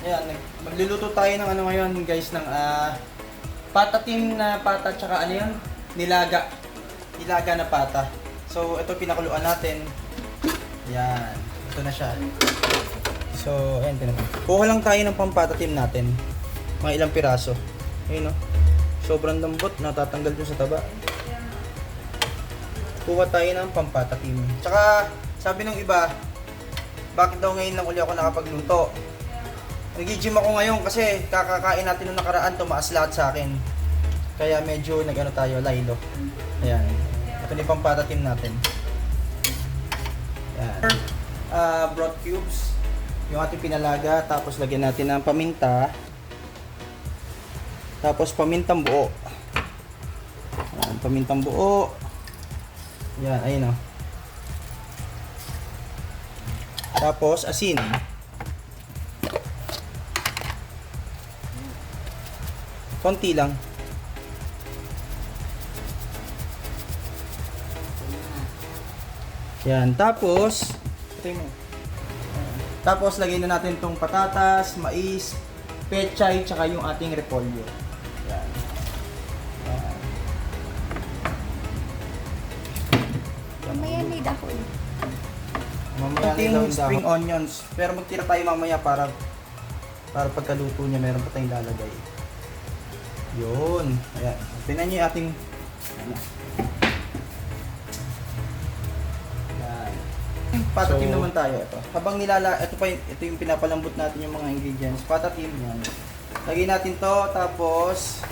Ayan, magluluto tayo ng ano ngayon guys, ng patatim na pata, tsaka ano yun? Nilaga. Nilaga na pata. So, ito pinakuluan natin. Ayan, ito na siya. So, ayan, kuha lang tayo ng pampatatim natin. Mga ilang piraso. Ayun, no? Sobrang lambot, natatanggal dun sa taba. Kuha tayo ng pampatatim. Tsaka, sabi ng iba, bakit daw ngayon lang uli ako nakapagluto? Nag-gym ako ngayon kasi kakakain natin nung nakaraan, tumaas lahat sa akin. Kaya medyo nag-ano tayo, laylo. Ayan. Ito na yung pampatatim natin. Ayan. Broth cubes. Yung ating pinalaga. Tapos lagyan natin ng paminta. Tapos pamintang buo. Ayan, pamintang buo. Ayan, ayun o. Tapos asin. Konti lang. Yan, tapos tapos lagay na natin tong patatas, mais, pechay, tsaka yung ating repolyo. Yan. Yan. Mamaya may dahon. Mamaya yung spring onions. Pero magtira tayo mamaya para pagkaluto niya meron pa tayong lalagay. Yun. Ayan. Tingnan niyo yung ating ano. Ayan. Patatim so, naman tayo ito. Habang ito yung pinapalambot natin yung mga ingredients. Patatim yan. Lagay natin to, tapos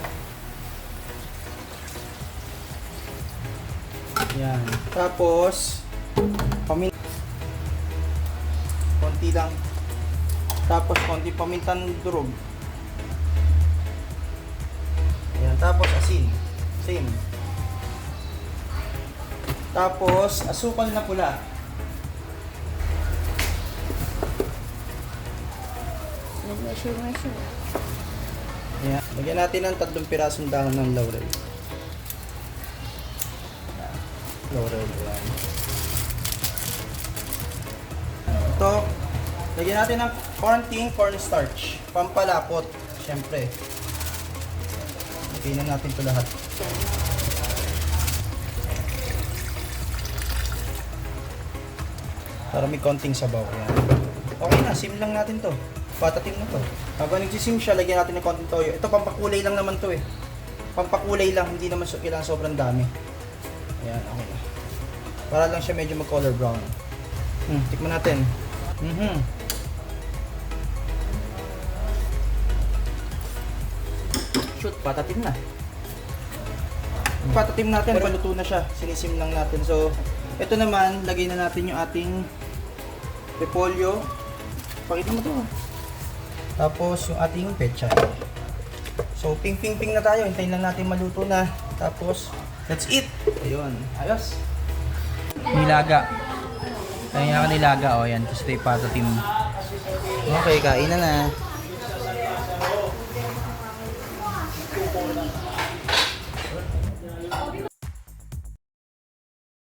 yan. Tapos paminta. Konti lang. Tapos konti pamintang durog. Ayan, tapos asin. Same. Tapos asukal na pula. Nag-measure. Ayan. Lagyan natin ng 3 pirasong dahon ng laurel. Ayan. Laurel. Ayan. Ito, lagyan natin ng cornstarch. Pampalapot. Siyempre. Lagyan na natin ito lahat. Para may konting sabaw. Ayan. Okay na, sim lang natin to. Patatim na to. Habang nagsisim siya, lagyan natin ng konting toyo. Ito, pampakulay lang naman to eh. Pampakulay lang, hindi naman kailangan sobrang dami. Ayan, okay na. Para lang siya medyo mag-color brown. Tikman natin. Shoot, patatim na. Patatim natin, paluto na siya. Sinisim lang natin. So, ito naman, lagay na natin yung ating repolyo. Pakita mo to. Tapos, yung ating pechay. So, ping na tayo. Hintayin lang natin maluto na. Tapos, that's it. Ayun. Ayos. Nilaga. Kaya nilaga, o yan. Tapos ito yung patatim. Okay, kain na na.